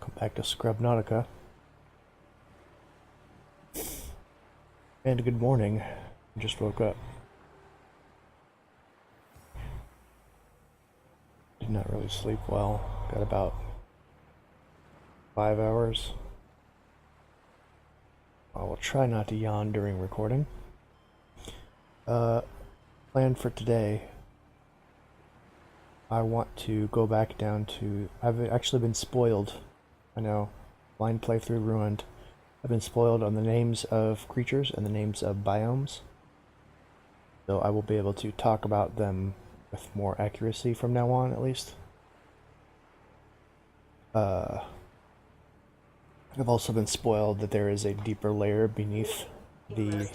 Welcome back to Scrubnautica. And good morning. I just woke up. Did not really sleep well. Got about 5 hours. I will try not to yawn during recording. Plan for today. I want to go back down to... I've actually been spoiled. I know. Blind playthrough ruined. I've been spoiled on the names of creatures and the names of biomes. So I will be able to talk about them with more accuracy from now on, at least. I've also been spoiled that there is a deeper layer beneath the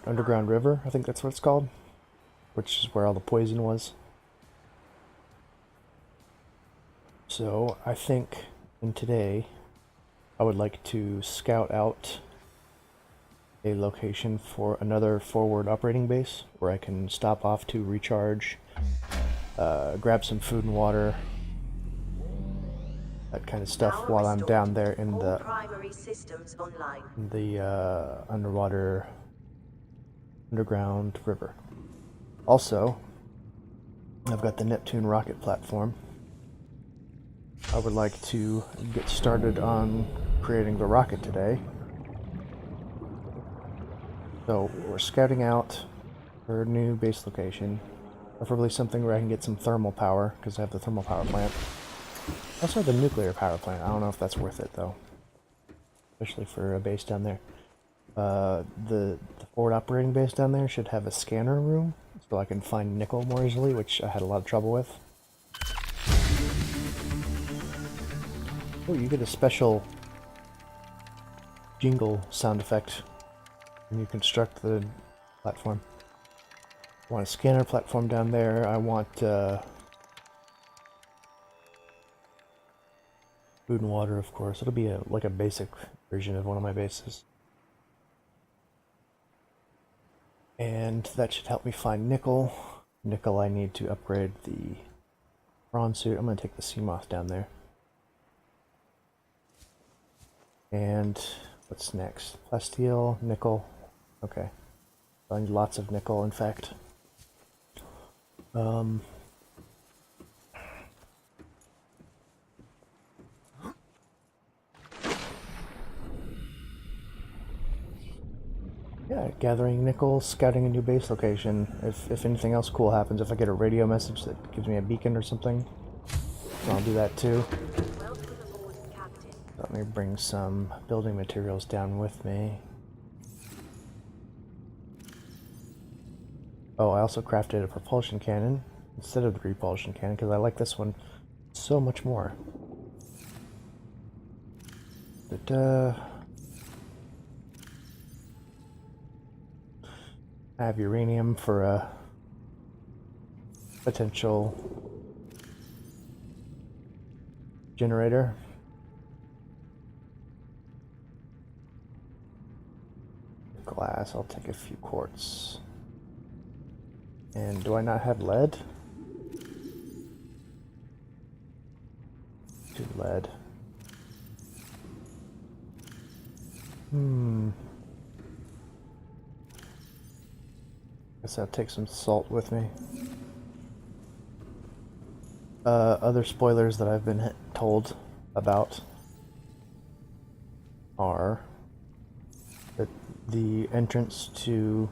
underground river, I think that's what it's called, which is where all the poison was. So I think today I would like to scout out a location for another forward operating base where I can stop off to recharge, grab some food and water, that kind of stuff while I'm down there in the underground river. Also, I've got the Neptune rocket platform. I would like to get started on creating the rocket today. So we're scouting out for a new base location, preferably something where I can get some thermal power, because I have the thermal power plant. I also have the nuclear power plant. I don't know if that's worth it though, especially for a base down there. The forward operating base down there should have a scanner room, so I can find nickel more easily, which I had a lot of trouble with. Oh, you get a special jingle sound effect when you construct the platform. I want a scanner platform down there. I want food and water, of course. It'll be like a basic version of one of my bases. And that should help me find nickel. Nickel I need to upgrade the bronze suit. I'm going to take the Seamoth down there. And what's next? Plasteel, nickel. Okay. I need lots of nickel, in fact. Yeah, gathering nickel, scouting a new base location. If anything else cool happens, if I get a radio message that gives me a beacon or something, I'll do that too. Let me bring some building materials down with me. Oh, I also crafted a propulsion cannon instead of the repulsion cannon because I like this one so much more. But, I have uranium for a potential generator. Glass, I'll take a few quartz. And do I not have lead? 2 lead. Guess I'll take some salt with me. Other spoilers that I've been told about are that the entrance to...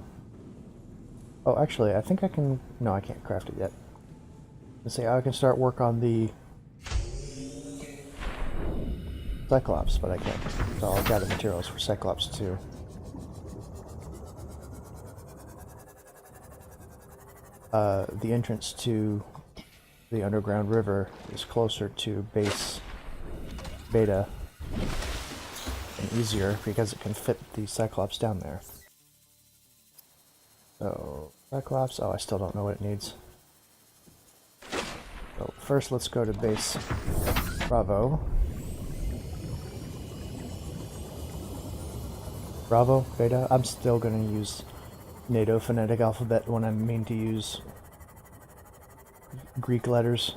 Oh, actually, I think I can... No, I can't craft it yet. Let's say I can start work on the Cyclops, but I can't. So I'll gather materials for Cyclops too. The entrance to the underground river is closer to base Beta and easier because it can fit the Cyclops down there. So, Cyclops, oh, I still don't know what it needs. So, first let's go to base Bravo. Bravo, Beta, I'm still going to use NATO phonetic alphabet when I mean to use Greek letters.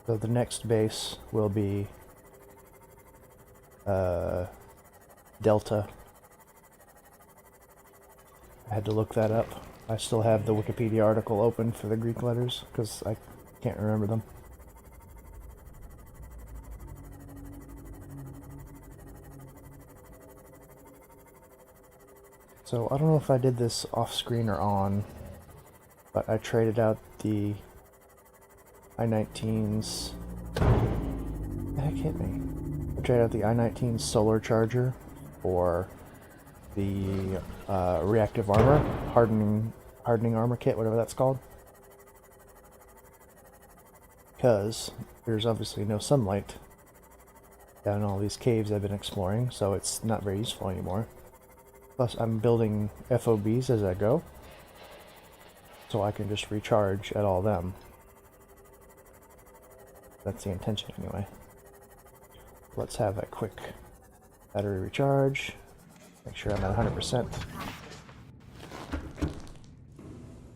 So the next base will be Delta. I had to look that up. I still have the Wikipedia article open for the Greek letters because I can't remember them. So I don't know if I did this off screen or on, but I traded out the I-19's. The heck hit me? I traded out the I-19 solar charger for the reactive armor, hardening armor kit, whatever that's called. Because there's obviously no sunlight down in all these caves I've been exploring, so it's not very useful anymore. Plus, I'm building FOBs as I go, so I can just recharge at all them. That's the intention anyway. Let's have a quick battery recharge. Make sure I'm at 100%.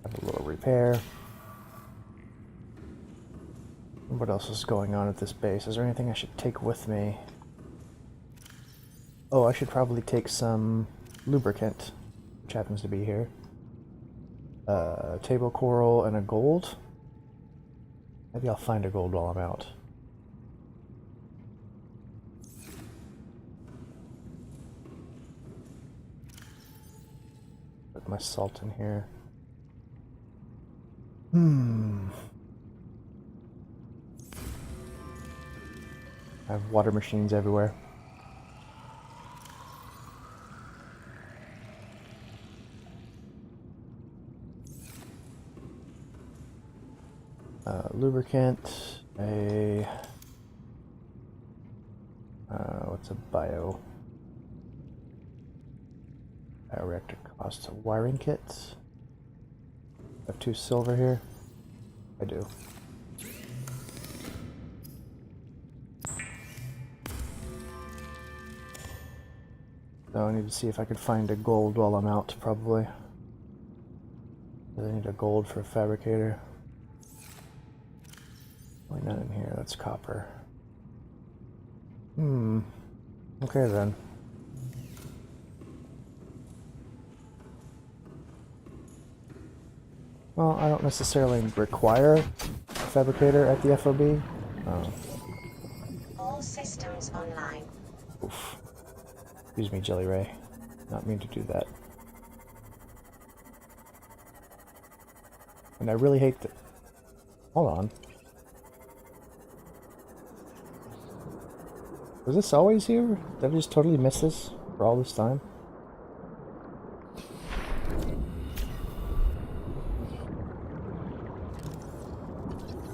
Have a little repair. What else is going on at this base? Is there anything I should take with me? Oh, I should probably take some lubricant, which happens to be here. Table coral and a gold. Maybe I'll find a gold while I'm out. Put my salt in here. I have water machines everywhere. Lubricant, what's a bioreactor cost? A wiring kit? I have 2 silver here? I do. So I need to see if I could find a gold while I'm out, probably. I need a gold for a fabricator. Why not in here? That's copper. Okay then. Well, I don't necessarily require a fabricator at the FOB. All systems online. Oof. Excuse me, Jelly Ray. Not mean to do that. And I really hate that. Hold on. Was this always here? Did I just totally miss this for all this time?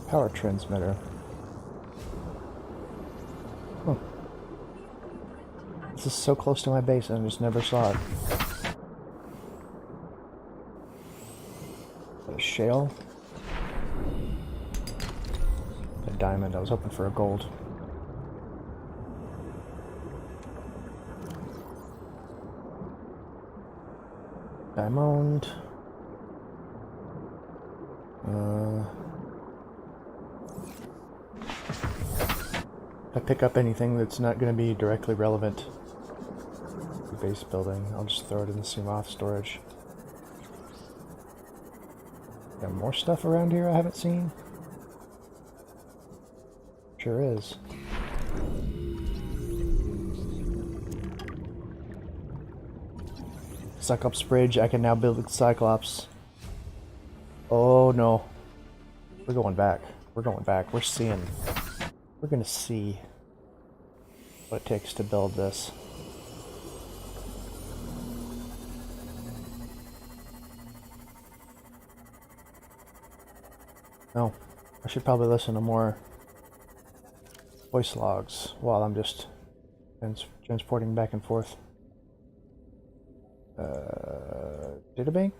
Power transmitter. Huh. This is so close to my base and I just never saw it. A shale? A diamond. I was hoping for a gold. Diamond. If I pick up anything that's not going to be directly relevant to base building, I'll just throw it in the Sumoth storage. Got more stuff around here I haven't seen? Sure is. Cyclops Bridge, I can now build the Cyclops. Oh no. We're going back. We're going back. We're seeing. We're gonna see what it takes to build this. No. I should probably listen to more voice logs while I'm just transporting back and forth. Databank?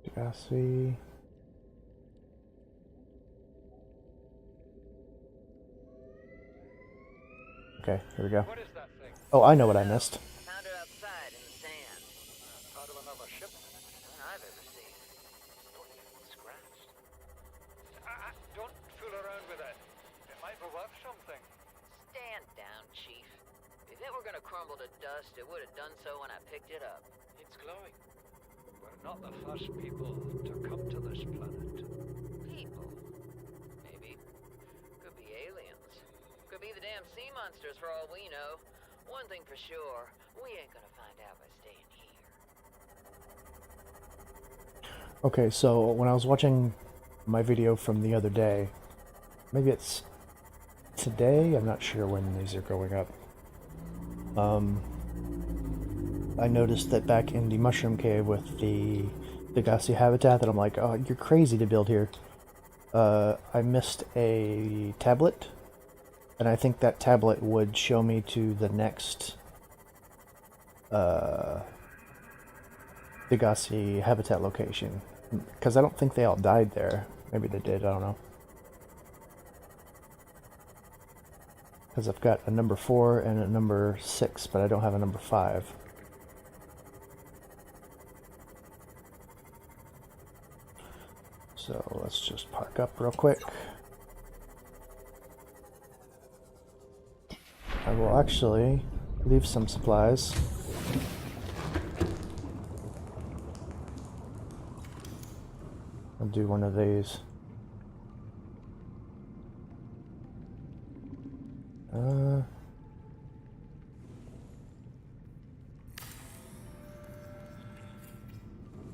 Degassi. Okay, here we go. What is that thing? Oh, I know what I missed. Found her outside in the sand. Part of another ship? None I've ever seen. Not even scratched. have something. Stand down, Chief. If it were gonna crumble to dust, it would have done so when I picked it up. It's glowing. We're not the first people to come to this planet. People. Maybe. Could be aliens. Could be the damn sea monsters for all we know. One thing for sure, we ain't gonna find out by staying here. Okay, so when I was watching my video from the other day, maybe it's today, I'm not sure when these are going up. I noticed that back in the mushroom cave with the Degassi habitat that I'm like, oh, you're crazy to build here. I missed a tablet, and I think that tablet would show me to the next Degassi habitat location. Because I don't think they all died there. Maybe they did, I don't know. Because I've got a number 4 and a number 6, but I don't have a number 5. So let's just park up real quick. I will actually leave some supplies. I'll do one of these.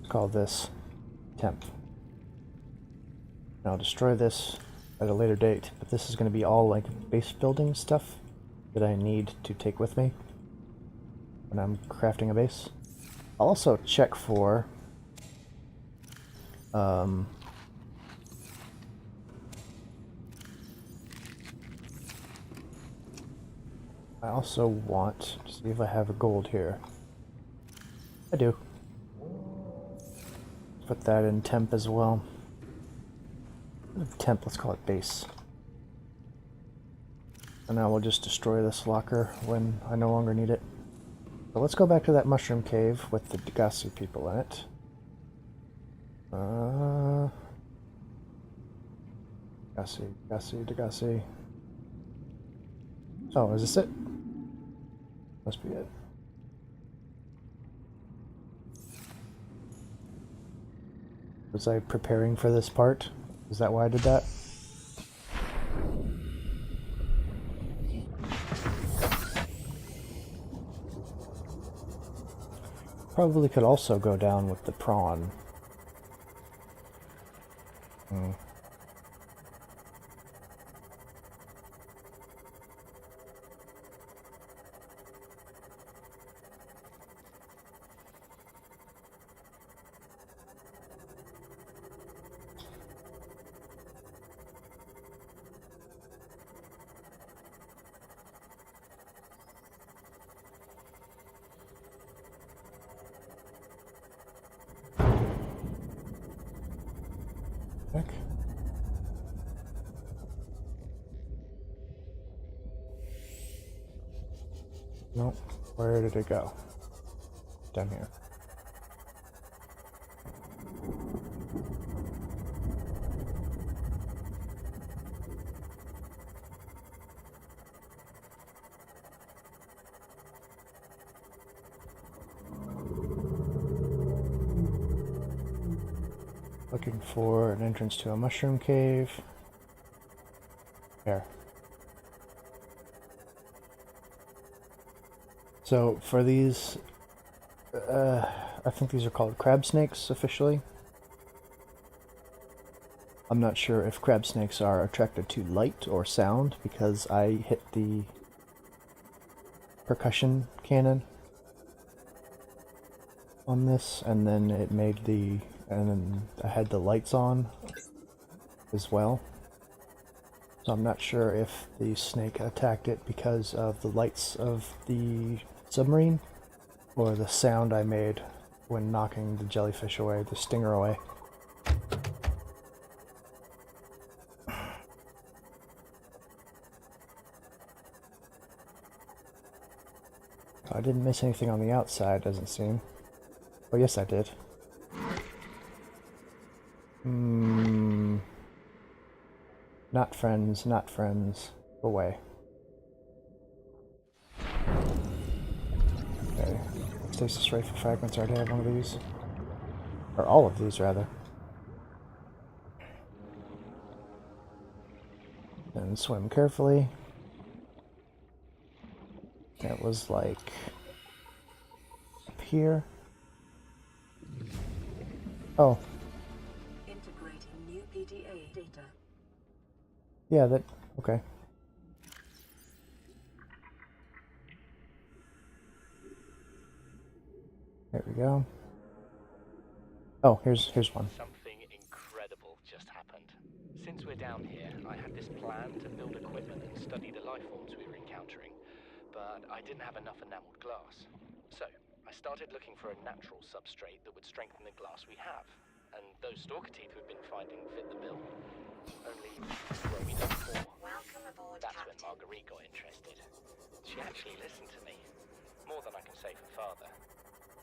Call this temp. And I'll destroy this at a later date, but this is going to be all like base building stuff that I need to take with me when I'm crafting a base. I'll also check for I also want to see if I have a gold here. I do. Put that in temp as well. Temp, let's call it base. And I will just destroy this locker when I no longer need it. So let's go back to that mushroom cave with the Degassi people in it. Degassi. Oh, is this it? Must be it. Was I preparing for this part? Is that why I did that? Probably could also go down with the prawn. Heck. Nope. Where did it go? Down here. Looking for an entrance to a mushroom cave. There. So for these, I think these are called crab snakes officially. I'm not sure if crab snakes are attracted to light or sound because I hit the percussion cannon on this and then it made the, and then I had the lights on as well. So I'm not sure if the snake attacked it because of the lights of the submarine or the sound I made when knocking the jellyfish away, the stinger away. I didn't miss anything on the outside, doesn't seem. Oh, yes, I did. Not friends, not friends. away. Okay. Stasis rifle fragments. I already have one of these. Or all of these, rather. And swim carefully. That was like up here. Oh. Integrating new PDA data. Yeah, that okay. There we go. Oh, here's one. Something incredible just happened. Since we're down here, I had this plan to build equipment and study the life forms we were encountering, but I didn't have enough enameled glass. So, I started looking for a natural substrate that would strengthen the glass we have, and those stalker teeth we've been finding fit the bill. Only, well, we know more. Welcome aboard, That's when Captain. Marguerite got interested. She actually listened to me, more than I can say for father.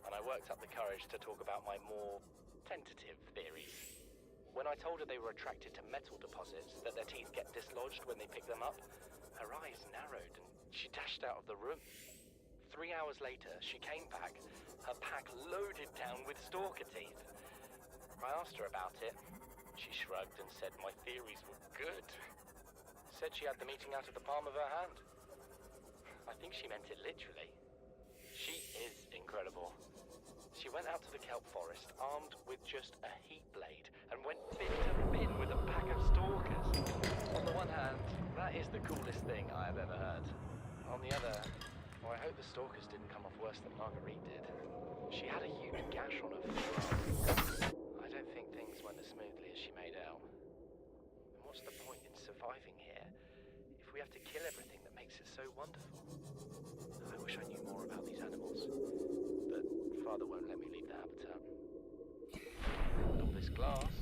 And I worked up the courage to talk about my more tentative theories. When I told her they were attracted to metal deposits, that their teeth get dislodged when they pick them up, her eyes narrowed and she dashed out of the room. 3 hours later, she came back, her pack loaded down with stalker teeth. I asked her about it. She shrugged and said my theories were good. Said she had the meeting out of the palm of her hand. I think she meant it literally. She is incredible. She went out to the kelp forest, armed with just a heat blade, and went bin to bin with a pack of stalkers. On the one hand, that is the coolest thing I have ever heard. On the other, well, I hope the stalkers didn't come off worse than Marguerite did. She had a huge gash on her forearm. I don't think things went as smoothly as she made out. And what's the point in surviving here if we have to kill everything that makes it so wonderful? I wish I knew more about these animals, but Father won't let me leave the habitat. With all this glass,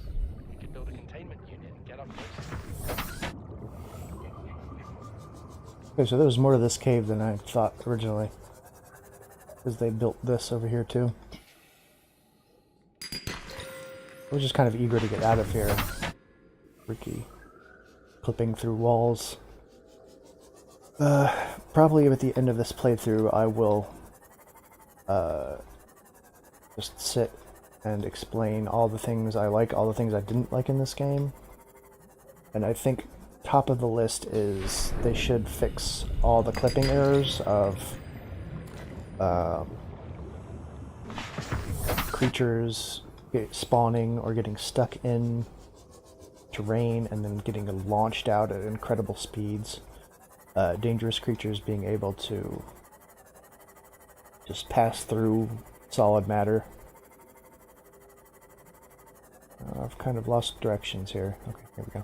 we could build a containment unit and get up close. Okay, so there was more to this cave than I thought originally. Because they built this over here too. I was just kind of eager to get out of here. Freaky. Clipping through walls. Probably at the end of this playthrough I will just sit and explain all the things I like, all the things I didn't like in this game. And I think top of the list is they should fix all the clipping errors of creatures spawning or getting stuck in terrain and then getting launched out at incredible speeds. Dangerous creatures being able to just pass through solid matter. I've kind of lost directions here. Okay, here we go.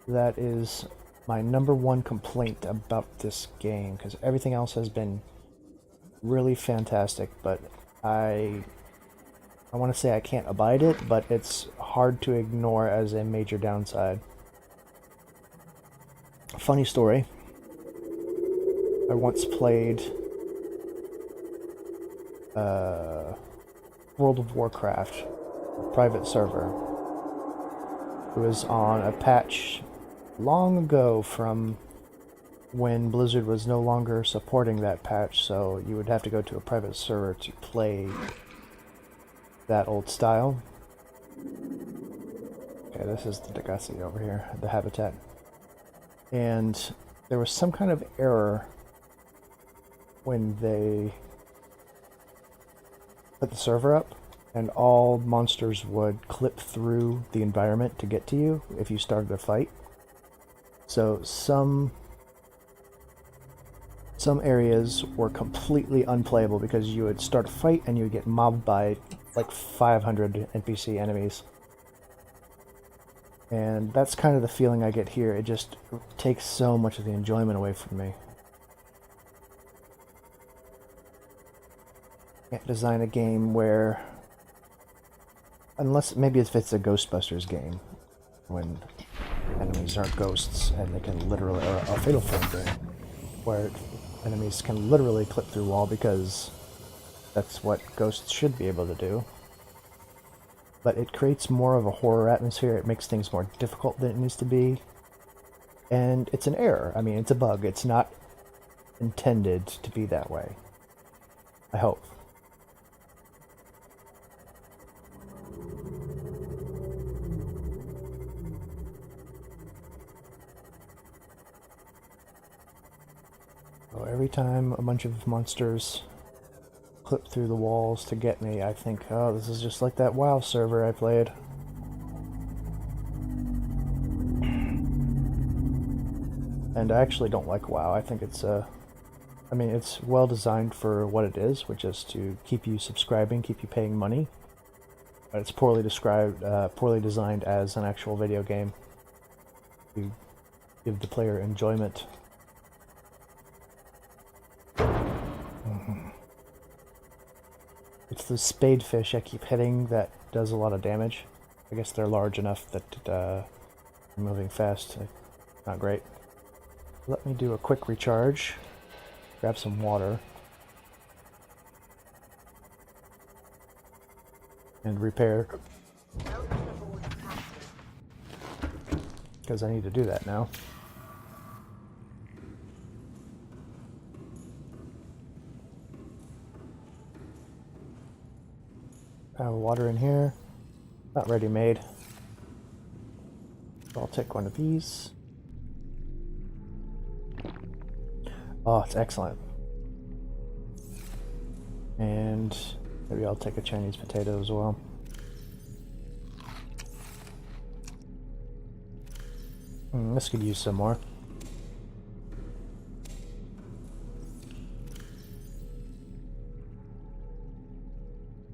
That is my #1 complaint about this game, because everything else has been really fantastic, but I want to say I can't abide it, but it's hard to ignore as a major downside. Funny story. I once played World of Warcraft, a private server. It was on a patch long ago from when Blizzard was no longer supporting that patch, so you would have to go to a private server to play that old style. Okay, this is the Degassi over here, the habitat. And there was some kind of error when they put the server up, and all monsters would clip through the environment to get to you if you started a fight. So some areas were completely unplayable because you would start a fight and you would get mobbed by like 500 NPC enemies. And that's kind of the feeling I get here. It just takes so much of the enjoyment away from me. Can't design a game where, unless maybe if it's a Ghostbusters game, when enemies are ghosts and they can literally, or a Fatal Frame game, where enemies can literally clip through wall because that's what ghosts should be able to do. But it creates more of a horror atmosphere. It makes things more difficult than it needs to be. And it's an error. I mean, it's a bug. It's not intended to be that way. I hope. So every time a bunch of monsters clip through the walls to get me, I think, oh, this is just like that WoW server I played. And I actually don't like WoW. I think it's I mean, it's well designed for what it is, which is to keep you subscribing, keep you paying money. But it's poorly designed as an actual video game to give the player enjoyment. It's the spadefish I keep hitting that does a lot of damage. I guess they're large enough that they're moving fast. Not great. Let me do a quick recharge. Grab some water. And repair. Because I need to do that now. I have water in here. Not ready made. So I'll take one of these. Oh, it's excellent. And maybe I'll take a Chinese potato as well. This could use some more.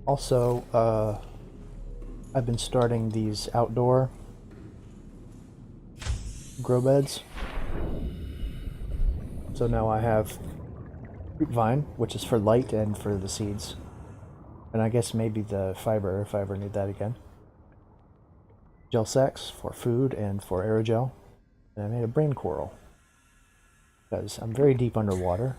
Also, I've been starting these outdoor grow beds. So now I have fruit vine, which is for light and for the seeds. And I guess maybe the fiber, if I ever need that again. Gel sacks for food and for aerogel. And I made a brain coral. Because I'm very deep underwater.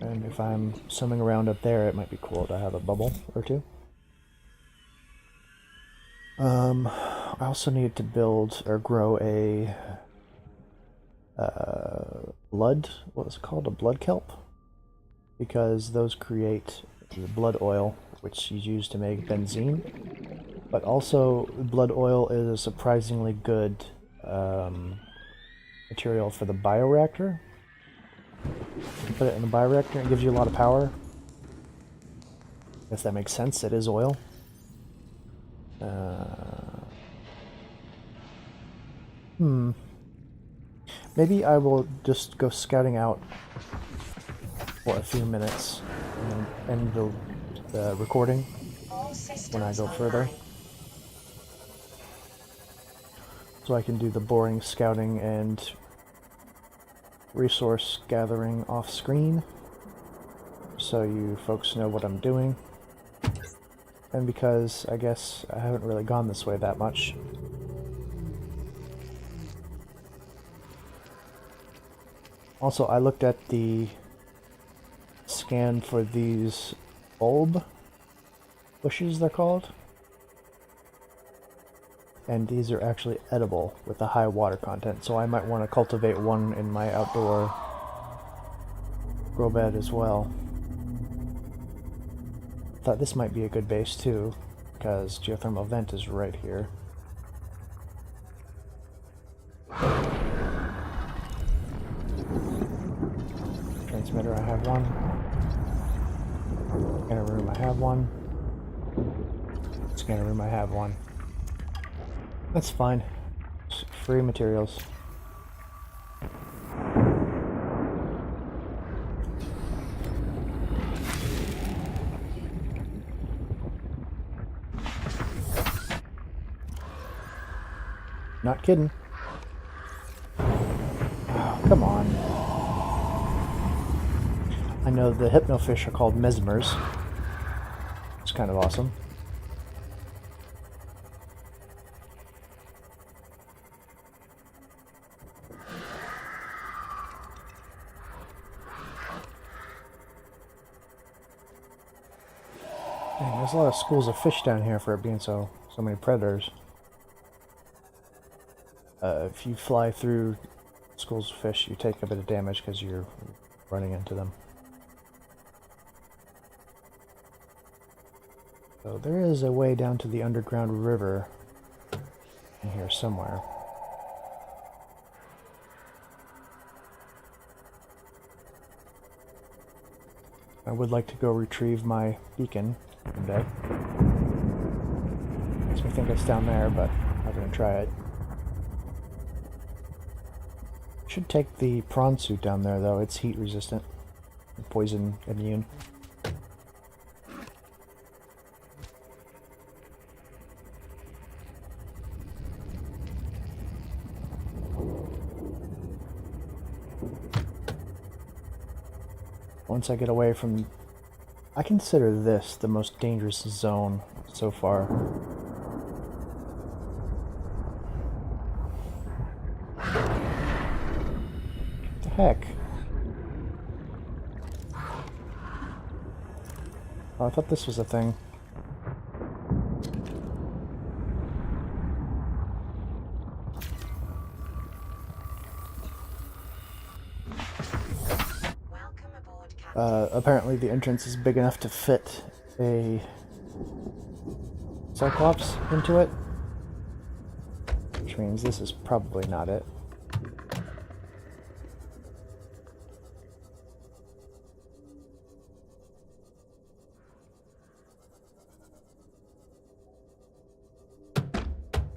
And if I'm swimming around up there, it might be cool to have a bubble or two. I also need to build or grow a what is it called? A blood kelp? Because those create the blood oil, which is used to make benzene. But also, blood oil is a surprisingly good material for the bioreactor. You put it in the bioreactor, it gives you a lot of power. I guess that makes sense, it is oil. Maybe I will just go scouting out for a few minutes and end the recording when I go further. So I can do the boring scouting and resource gathering off screen, so you folks know what I'm doing. And because I guess I haven't really gone this way that much. Also, I looked at the scan for these bulb bushes, they're called. And these are actually edible with a high water content, so I might want to cultivate one in my outdoor grow bed as well. Thought this might be a good base too, because geothermal vent is right here. Transmitter, I have one. Scanner room, I have one. Scanner room, I have one. That's fine. It's free materials. Not kidding. Oh, come on. I know the hypnofish are called mesmers. It's kind of awesome. Dang, there's a lot of schools of fish down here for it being so many predators. If you fly through schools of fish, you take a bit of damage because you're running into them. So there is a way down to the underground river in here somewhere. I would like to go retrieve my beacon one day. Makes me think it's down there, but I'm gonna try it. Should take the prawn suit down there though, it's heat resistant, poison immune. Once I get away from... I consider this the most dangerous zone so far. What the heck? Oh, I thought this was a thing. Apparently the entrance is big enough to fit a Cyclops into it, which means this is probably not it.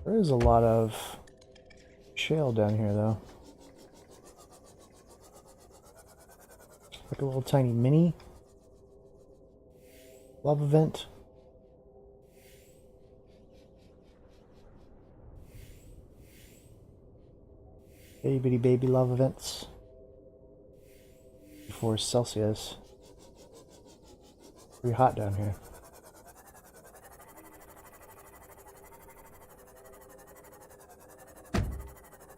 There is a lot of shale down here though. Like a little tiny mini lava vent. Itty bitty baby lava vents. 4 Celsius. Pretty hot down here.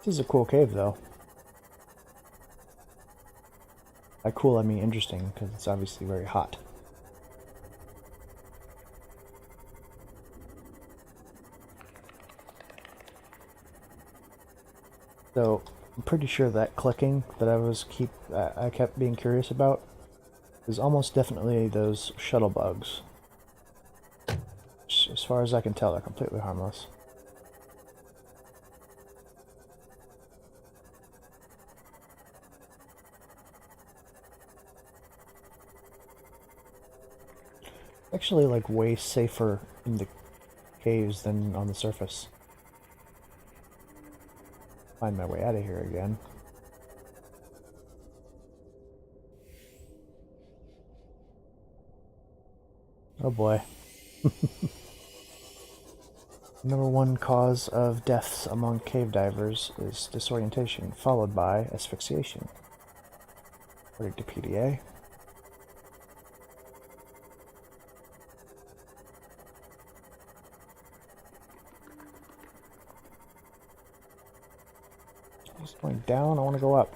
This is a cool cave though. By cool I mean interesting, because it's obviously very hot. So I'm pretty sure that clicking that I kept being curious about is almost definitely those shuttle bugs. Which, as far as I can tell, they're completely harmless. Actually, like, way safer in the caves than on the surface. Find my way out of here again. Oh boy. Number 1 cause of deaths among cave divers is disorientation, followed by asphyxiation, according to PDA. Just going down, I want to go up.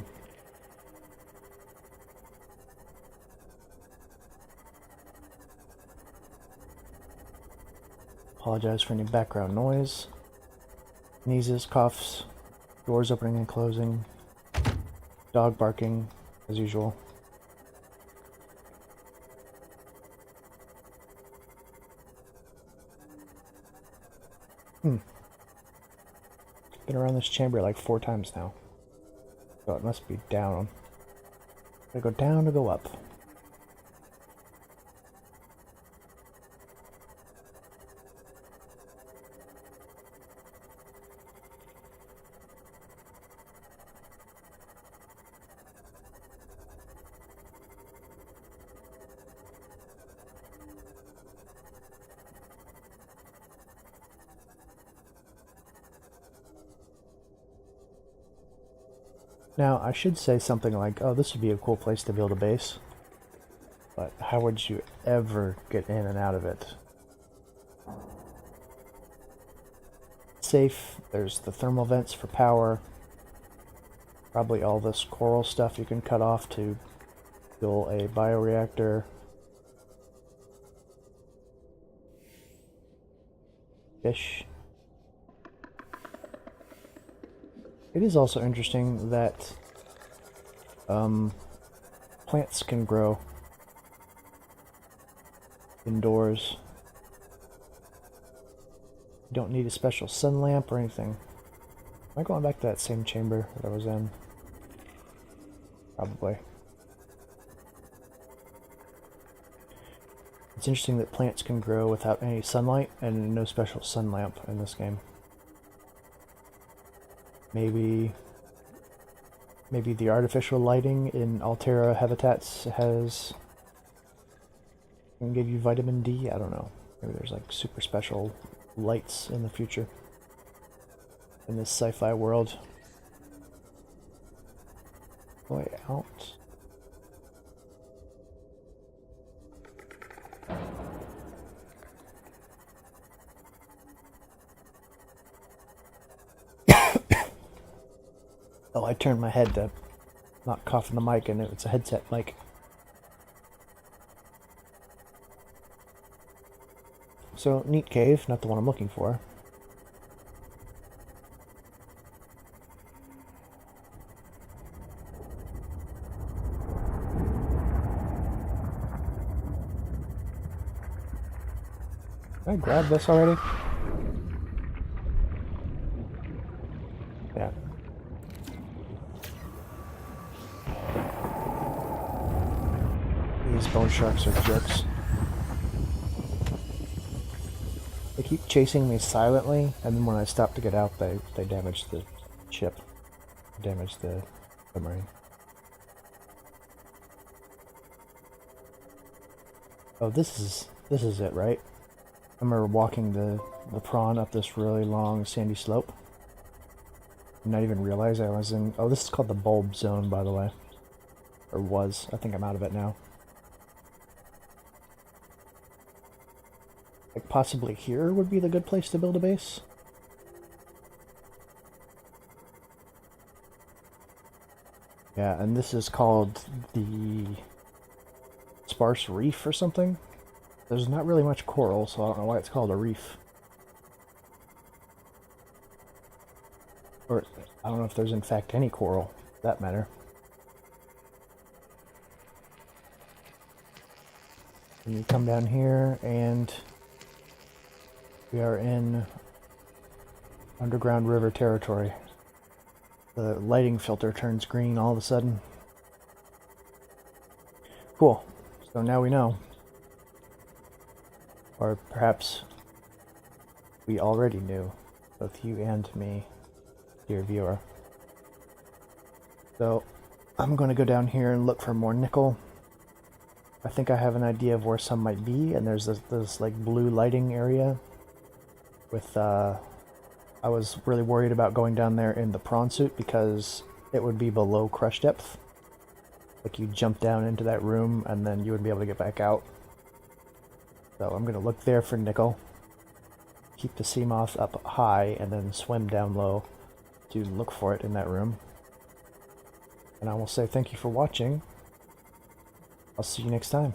Apologize for any background noise. Sneezes, coughs, doors opening and closing, dog barking, as usual. Been around this chamber like 4 times now. So it must be down. Gotta go down to go up. Now, I should say something like, oh, this would be a cool place to build a base. But how would you ever get in and out of it? Safe, there's the thermal vents for power. Probably all this coral stuff you can cut off to fuel a bioreactor. Fish. It is also interesting that plants can grow indoors. You don't need a special sun lamp or anything. Am I going back to that same chamber that I was in? Probably. It's interesting that plants can grow without any sunlight and no special sun lamp in this game. Maybe the artificial lighting in Altera habitats can give you vitamin D. I don't know. Maybe there's like super special lights in the future in this sci-fi world. Way out. Oh, I turned my head to not cough in the mic, and it's a headset mic. So, neat cave, not the one I'm looking for. Did I grab this already? Yeah. These bone sharks are jerks. They keep chasing me silently, and then when I stop to get out, they damage the ship. Damage the submarine. Oh, this is it, right? I remember walking the prawn up this really long sandy slope. And not even realize I was in... Oh, this is called the bulb zone, by the way. Or was. I think I'm out of it now. Like, possibly here would be the good place to build a base? Yeah, and this is called the Sparse Reef or something? There's not really much coral, so I don't know why it's called a reef. Or, I don't know if there's in fact any coral, for that matter. And you come down here, and we are in underground river territory. The lighting filter turns green all of a sudden. Cool. So now we know. Or perhaps we already knew, both you and me, dear viewer. So I'm going to go down here and look for more nickel. I think I have an idea of where some might be, and there's this like blue lighting area with I was really worried about going down there in the prawn suit because it would be below crush depth. Like, you jump down into that room and then you wouldn't be able to get back out. So I'm going to look there for nickel, keep the sea moth up high, and then swim down low to look for it in that room. And I will say thank you for watching. I'll see you next time.